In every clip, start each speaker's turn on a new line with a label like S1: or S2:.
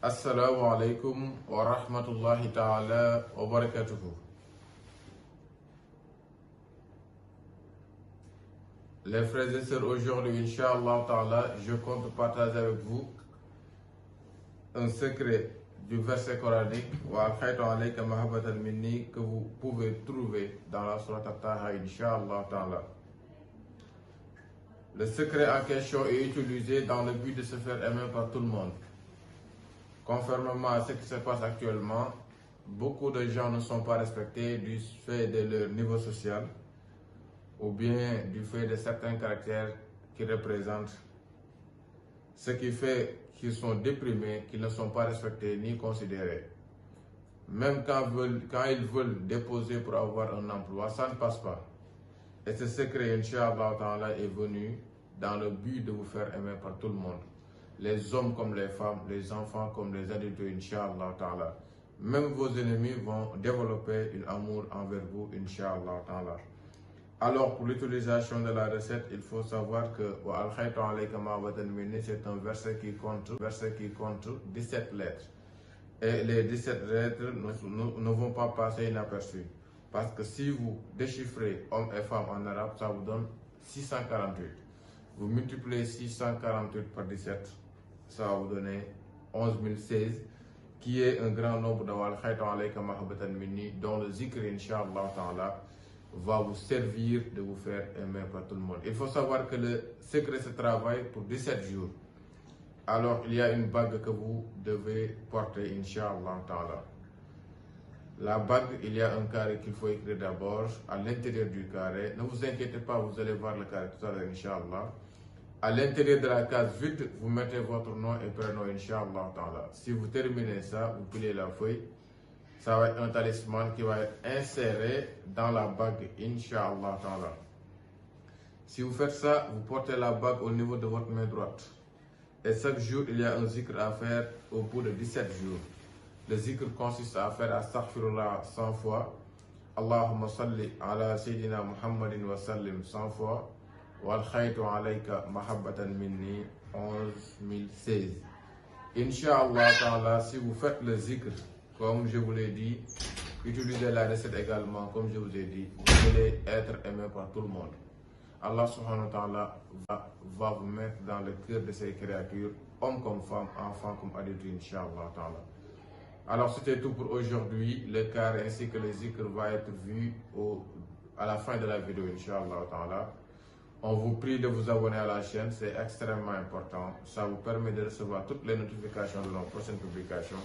S1: Assalamu alaikum wa rahmatullahi ta'ala wa barakatuhu. Les frères et sœurs, aujourd'hui, Inch'Allah ta'ala, je compte partager avec vous un secret du verset coranique wa al-khaytu alayka mahabbatan minni que vous pouvez trouver dans la sourate At-Taha, Inch'Allah ta'ala. Le secret en question est utilisé dans le but de se faire aimer par tout le monde. Conformément à ce qui se passe actuellement, beaucoup de gens ne sont pas respectés du fait de leur niveau social ou bien du fait de certains caractères qu'ils représentent, ce qui fait qu'ils sont déprimés, qu'ils ne sont pas respectés ni considérés. Même quand ils veulent déposer pour avoir un emploi, ça ne passe pas. Et ce secret, Inch'Allah ta'ala, est venu dans le but de vous faire aimer par tout le monde. Les hommes comme les femmes, les enfants comme les adultes, Inch'Allah ta'ala. Même vos ennemis vont développer un amour envers vous, Inch'Allah ta'ala. Alors, pour l'utilisation de la recette, il faut savoir que c'est un verset qui compte 17 lettres. Et les 17 lettres ne vont pas passer inaperçues. Parce que si vous déchiffrez hommes et femmes en arabe, ça vous donne 648. Vous multipliez 648 par 17, ça va vous donner 11 016, qui est un grand nombre dont le zikr, Inch'Allah ta'ala, va vous servir de vous faire aimer par tout le monde. Il faut savoir que le secret se travaille pour 17 jours. Alors, il y a une bague que vous devez porter, Inch'Allah ta'ala. La bague, il y a un carré qu'il faut écrire d'abord à l'intérieur du carré. Ne vous inquiétez pas, vous allez voir le carré tout à l'heure, Inch'Allah. À l'intérieur de la case vide, vous mettez votre nom et prénom, Inch'Allah ta'ala. Si vous terminez ça, vous pliez la feuille. Ça va être un talisman qui va être inséré dans la bague, Inch'Allah ta'ala. Si vous faites ça, vous portez la bague au niveau de votre main droite. Et chaque jour, il y a un zikr à faire au bout de 17 jours. Le zikr consiste à faire astaghfirullah 100 fois, Allahumma salli ala Sayyidina Muhammadin wa sallim 100 fois, wa al-khaytu alayka mahabbatan minni 11 016. Inch'Allah ta'ala, si vous faites le zikr, comme je vous l'ai dit, utilisez la recette également, comme je vous ai dit, vous allez être aimé par tout le monde. Allah subhanahu wa ta'ala va vous mettre dans le cœur de ces créatures, hommes comme femmes, enfants comme adultes, Inch'Allah ta'ala. Alors c'était tout pour aujourd'hui. Le carré ainsi que le zikr va être vu à la fin de la vidéo, Inch'Allah ta'ala. On vous prie de vous abonner à la chaîne, c'est extrêmement important. Ça vous permet de recevoir toutes les notifications de nos prochaines publications.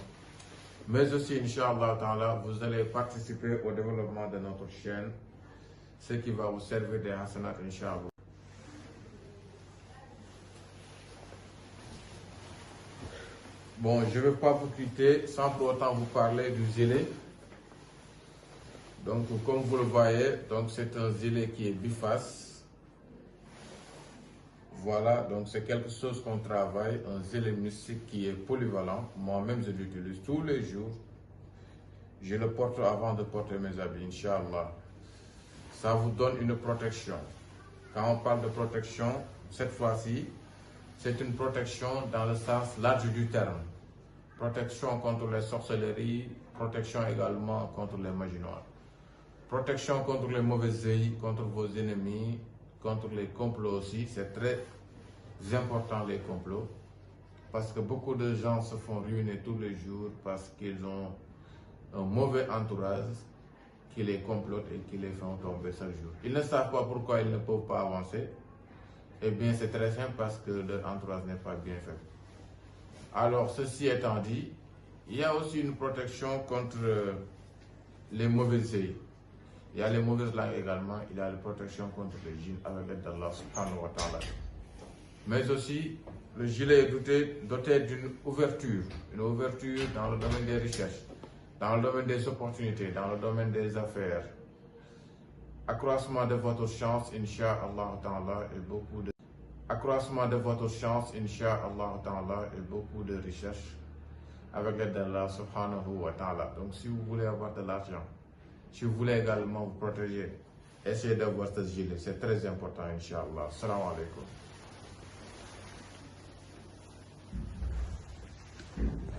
S1: Mais aussi, Inch'Allah ta'ala, vous allez participer au développement de notre chaîne, ce qui va vous servir des hasanat, Inch'Allah. Bon, je ne vais pas vous quitter sans pour autant vous parler du zélé. Donc, comme vous le voyez, c'est un zélé qui est biface. Voilà, donc c'est quelque chose qu'on travaille, un zélé mystique qui est polyvalent. Moi-même, je l'utilise tous les jours. Je le porte avant de porter mes habits, Inch'Allah. Ça vous donne une protection. Quand on parle de protection, cette fois-ci, c'est une protection dans le sens large du terme. Protection contre les sorcelleries, protection également contre les magies noires. Protection contre les mauvais œils, contre vos ennemis, contre les complots aussi. C'est très important les complots. Parce que beaucoup de gens se font ruiner tous les jours parce qu'ils ont un mauvais entourage qui les complote et qui les font tomber chaque jour. Ils ne savent pas pourquoi ils ne peuvent pas avancer. Eh bien, c'est très simple parce que leur entourage n'est pas bien fait. Alors, ceci étant dit, il y a aussi une protection contre les mauvais œils. Il y a les mauvaises langues également. Il y a la protection contre les djinns avec l'aide d'Allah subhanahu wa ta'ala. Mais aussi, le gilet est doté d'une ouverture. Une ouverture dans le domaine des recherches, dans le domaine des opportunités, dans le domaine des affaires. Accroissement de votre chance, Inch'Allah ta'ala, et beaucoup de... Accroissement de votre chance, Inch'Allah ta'ala, et beaucoup de recherches avec l'aide d'Allah subhanahu wa ta'ala. Donc si vous voulez avoir de l'argent, si vous voulez également vous protéger, essayez d'avoir ce gilet. C'est très important, Inch'Allah. Salam alaikum.